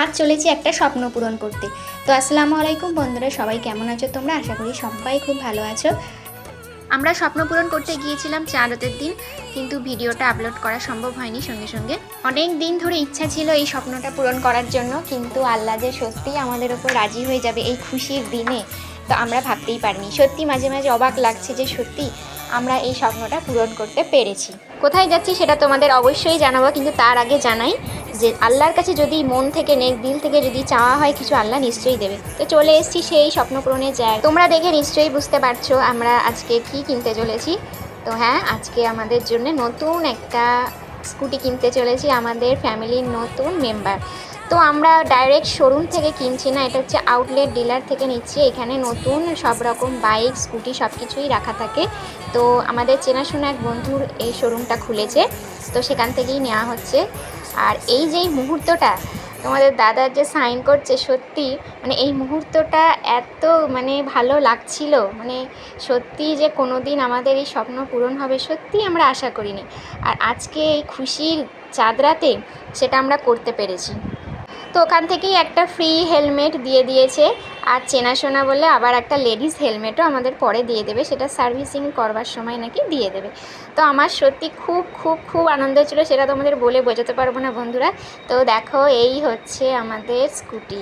আজ চলেছি একটা স্বপ্ন পূরণ করতে। তো আসসালামু আলাইকুম বন্ধুরা, সবাই কেমন আছো তোমরা? আশা করি সবাই খুব ভালো আছো। আমরা স্বপ্ন পূরণ করতে গিয়েছিলাম চাঁদতের দিন, কিন্তু ভিডিওটা আপলোড করা সম্ভব হয়নি সঙ্গে সঙ্গে। অনেক দিন ধরে ইচ্ছা ছিল এই স্বপ্নটা পূরণ করার জন্য, কিন্তু আল্লাহ যে সত্যিই আমাদের ওপর রাজি হয়ে যাবে এই খুশির দিনে, তো আমরা ভাবতেই পারিনি। সত্যি মাঝে মাঝে অবাক লাগছে যে সত্যি আমরা এই স্বপ্নটা পূরণ করতে পেরেছি। কোথায় যাচ্ছি সেটা তোমাদের অবশ্যই জানাবো, কিন্তু তার আগে জানাই যে আল্লাহর কাছে যদি মন থেকে নেক দিল থেকে যদি চাওয়া হয় কিছু, আল্লাহ নিশ্চয়ই দেবে। তো চলে এসেছি সেই স্বপ্ন পূরণের জায়গা। তোমরা দেখে নিশ্চয়ই বুঝতে পারছো আমরা আজকে কি কিনতে চলেছি। তো হ্যাঁ, আজকে আমাদের জন্য নতুন একটা স্কুটি কিনতে চলেছি, আমাদের ফ্যামিলির নতুন মেম্বার। তো আমরা ডাইরেক্ট শোরুম থেকে কিনছি না, এটা হচ্ছে আউটলেট ডিলার থেকে নিচ্ছি। এখানে নতুন সব রকম বাইক স্কুটি সব কিছুই রাখা থাকে। তো আমাদের চেনাশোনা এক বন্ধুর এই শোরুমটা খুলেছে, তো সেখান থেকেই নেওয়া হচ্ছে। আর এই যে মুহূর্তটা তোমাদের দাদার যে সাইন করছে, সত্যি মানে এই মুহূর্তটা এত মানে ভালো লাগছিল, মানে সত্যি যে কোনো দিন আমাদের এই স্বপ্ন পূরণ হবে সত্যি আমরা আশা করিনি। আর আজকে এই খুশির চাঁদ রাতে সেটা আমরা করতে পেরেছি। তো ওখান থেকেই একটা ফ্রি হেলমেট দিয়ে দিয়েছে, আর চেনাশোনা বলে আবার একটা লেডিস হেলমেটও আমাদের পরে দিয়ে দেবে, সেটা সার্ভিসিং করবার সময় নাকি দিয়ে দেবে। তো আমার সত্যি খুব খুব খুব আনন্দ ছিল, সেটা তোমাদের বলে বোঝাতে পারবো না বন্ধুরা। তো দেখো এই হচ্ছে আমাদের স্কুটি।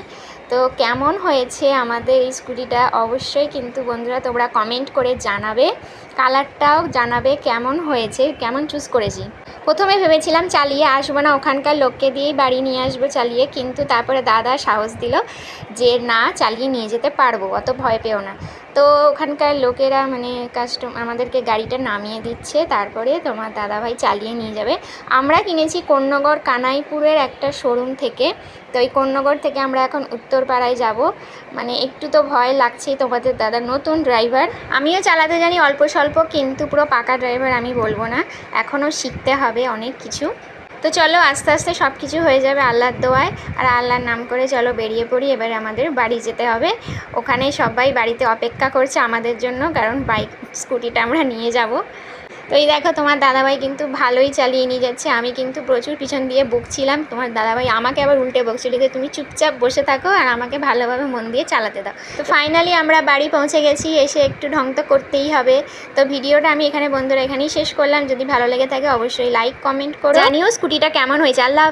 তো কেমন হয়েছে আমাদের এই স্কুটিটা অবশ্যই কিন্তু বন্ধুরা তোমরা কমেন্ট করে জানাবে, কালারটাও জানাবে কেমন হয়েছে, কেমন চুজ করেছি। প্রথমে ভেবেছিলাম চালিয়ে আসবো না, ওখানকার লোককে দিয়েই বাড়ি নিয়ে আসবো চালিয়ে, কিন্তু তারপরে দাদা সাহস দিল যে না, চালিয়ে নিয়ে যেতে পারবো, অত ভয় পেও না। তো ওখানকার লোকেরা মানে আমাদেরকে গাড়িটা নামিয়ে দিচ্ছে, তারপরে তোমার দাদাভাই চালিয়ে নিয়ে যাবে। আমরা কিনেছি কোন্নগর কানাইপুরের একটা শোরুম থেকে। তো এই কোন্নগর থেকে আমরা এখন উত্তরপাড়ায় যাব। মানে একটু তো ভয় লাগছেই, তোমাদের দাদা নতুন ড্রাইভার, আমিও চালাতে জানি অল্প স্বল্প, কিন্তু পুরো পাকা ড্রাইভার আমি বলবো না, এখনও শিখতে হবে অনেক কিছু। তো চলো আস্তে আস্তে সব কিছু হয়ে যাবে আল্লাহর দোয়ায়, আর আল্লাহর নাম করে চলো বেরিয়ে পড়ি। এবার আমাদের বাড়ি যেতে হবে, ওখানে সবাই বাড়িতে অপেক্ষা করছে আমাদের জন্য, কারণ বাইক স্কুটিটা আমরা নিয়ে যাব। তো এই দেখো তোমার দাদাভাই কিন্তু ভালোই চালিয়ে নিয়ে যাচ্ছে, আমি কিন্তু প্রচুর পিছন দিয়ে বকছিলাম। তোমার দাদাভাই আমাকে আবার উল্টে বকছিল যে তুমি চুপচাপ বসে থাকো আর আমাকে ভালোভাবে মন দিয়ে চালাতে দাও। তো ফাইনালি আমরা বাড়ি পৌঁছে গেছি, এসে একটু ঢং তো করতেই হবে। তো ভিডিওটা আমি এখানে বন্ধুরা এখানেই শেষ করলাম। যদি ভালো লেগে থাকে অবশ্যই লাইক কমেন্ট করো, জানিও স্কুটিটা কেমন হয়েছে। আল্লাহ।